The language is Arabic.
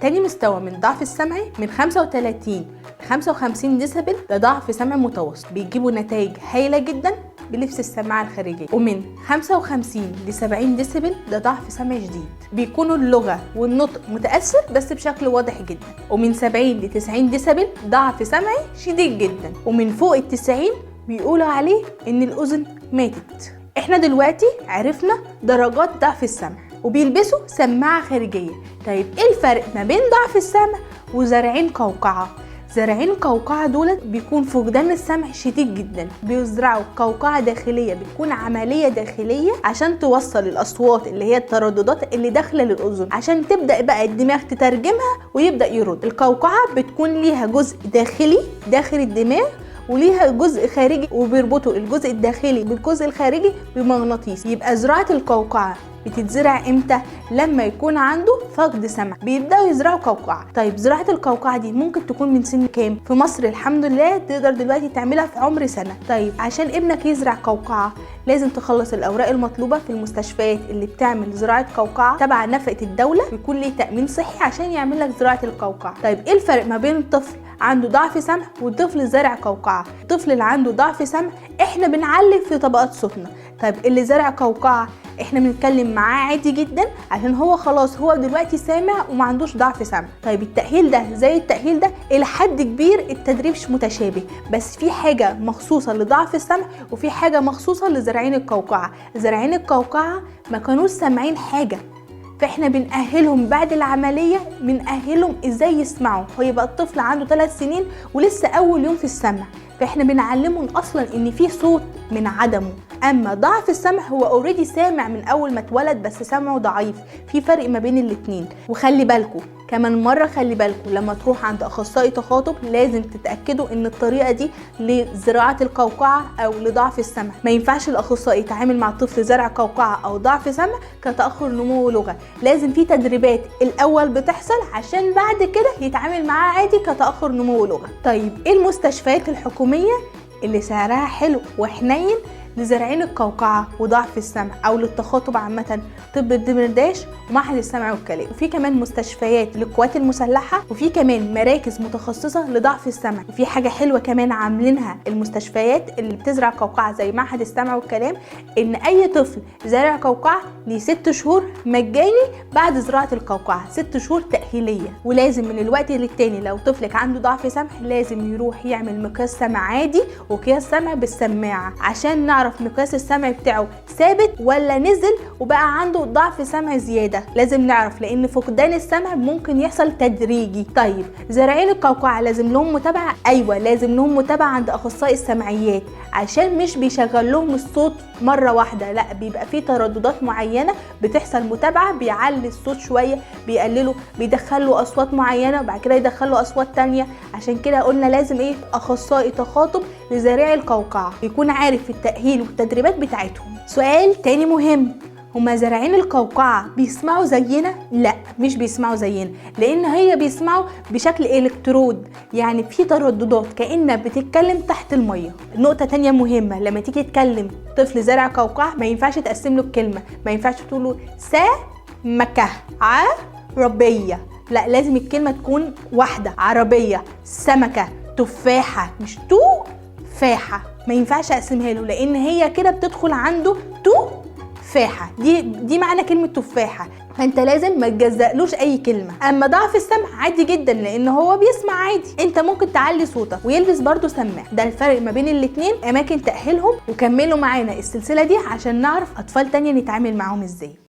تاني مستوى من ضعف السمعي من 35 ل 55 ديسيبل، ده ضعف سمع متوسط، بيجيبوا نتائج هايلة جدا بلبس السماعة الخارجية. ومن 55 ل 70 ديسيبل ده ضعف سمع شديد، بيكونوا اللغة والنطق متأثر بس بشكل واضح جدا. ومن 70 ل 90 ديسيبل ضعف سمعي شديد جدا، ومن فوق ال 90 بيقولوا عليه ان الأذن ماتت. احنا دلوقتي عرفنا درجات ضعف السمع وبيلبسوا سماعة خارجية. طيب ايه الفرق ما بين ضعف السمع وزارعين قوقعة؟ زارعين القوقعة دولت بيكون فقدان السمع شديد جدا، بيزرعوا قوقعة داخلية، بتكون عملية داخلية عشان توصل الأصوات اللي هي الترددات اللي داخلة للأذن، عشان تبدأ بقى الدماغ تترجمها ويبدأ يرد. القوقعة بتكون ليها جزء داخلي داخل الدماغ وليها جزء خارجي، وبيربطوا الجزء الداخلي بالجزء الخارجي بمغناطيس. يبقى زراعة القوقعة بتتزرع امتى؟ لما يكون عنده فقد سمع بيبداوا يزرعوا قوقعه. طيب زراعه القوقعه دي ممكن تكون من سن كام؟ في مصر الحمد لله تقدر دلوقتي تعملها في عمر سنه. طيب عشان ابنك يزرع قوقعه لازم تخلص الاوراق المطلوبه في المستشفيات اللي بتعمل زراعه قوقعه تبع نفقه الدوله، ويكون ليه تامين صحي عشان يعمل لك زراعه القوقعه. طيب ايه الفرق ما بين الطفل عنده ضعف سمع والطفل زارع قوقعه؟ الطفل اللي عنده ضعف سمع احنا بنعلي في طبقات صوتنا. طيب اللي زارع قوقعه احنا بنتكلم معاه عادي جدا عشان هو خلاص هو دلوقتي سامع وما عندوش ضعف سمع. طيب التأهيل ده زي التأهيل ده الى حد كبير التدريب متشابه، بس في حاجة مخصوصة لضعف السمع وفي حاجة مخصوصة لزارعين القوقعة. زارعين القوقعة ما كانوش سامعين حاجة، فاحنا بنأهلهم بعد العملية، بنأهلهم ازاي يسمعوا. هو يبقى الطفل عنده 3 سنين ولسه اول يوم في السمع، فاحنا بنعلمهم اصلا ان في صوت من عدمه. اما ضعف السمع هو اوريدي سامع من اول ما اتولد بس سمعه ضعيف، في فرق ما بين الاتنين. وخلي بالكم كمان مرة، خلي بالكم لما تروح عند اخصائي تخاطب لازم تتأكدوا ان الطريقة دي لزراعة القوقعة او لضعف السمع. ما ينفعش الاخصائي يتعامل مع طفل زرع قوقعة او ضعف سمع كتأخر نمو لغة، لازم في تدريبات الاول بتحصل عشان بعد كده يتعامل معاه عادي كتأخر نمو لغة. طيب ايه المستشفيات الحكومية اللي سعرها حلو وحنين لزارعين القوقعة وضعف السمع او للتخاطب عامة؟ طب الدمرداش ومعهد السمع والكلام، وفي كمان مستشفيات للقوات المسلحة، وفي كمان مراكز متخصصة لضعف السمع. وفي حاجة حلوة كمان عاملينها المستشفيات اللي بتزرع قوقعة زي معهد السمع والكلام، ان اي طفل زارع قوقعة ليه 6 شهور مجاني بعد زراعة القوقعة، 6 شهور تأهيلية. ولازم من الوقت للتاني لو طفلك عنده ضعف سمع لازم يروح يعمل مقياس سمع عادي وقياس سمع بالسماعة عشان نعرف مقياس السمع بتاعه ثابت ولا نزل وبقى عنده ضعف سمع زيادة. لازم نعرف لان فقدان السمع ممكن يحصل تدريجي. طيب زارعين القوقعة لازم لهم متابعة؟ ايوه لازم لهم متابعة عند اخصائي السمعيات، عشان مش بيشغل لهم الصوت مرة واحدة، لا بيبقى فيه ترددات معينة بتحصل متابعة، بيعلي الصوت شوية بيقلله، بيدخله اصوات معينة وبعد كده يدخله اصوات تانية. عشان كده قلنا لازم ايه؟ اخصائي تخاطب لزارعي القوقعة يكون عارف التأهيل والتدريبات بتاعتهم. سؤال تاني مهم، هما زارعين القوقعة بيسمعوا زينا؟ لا مش بيسمعوا زينا، لان هي بيسمعوا بشكل الكترود، يعني في ترددات كأنها بتتكلم تحت المية. نقطة تانية مهمة، لما تيجي تكلم طفل زارع قوقعة ما ينفعش تقسم له الكلمة، ما ينفعش تقوله سمكة عربية، لا لازم الكلمة تكون واحدة، عربية، سمكة، تفاحة، مش تفاحة، ما ينفعش اقسمها له لان هي كده بتدخل عنده تفاحة، دي معنى كلمة تفاحة، فانت لازم ما تجزألوش اي كلمة. اما ضعف السمع عادي جدا لان هو بيسمع عادي، انت ممكن تعلي صوتك ويلبس برضو سماعة. ده الفرق ما بين الاتنين، اماكن تأهيلهم. وكملوا معانا السلسلة دي عشان نعرف اطفال تانية نتعامل معاهم ازاي.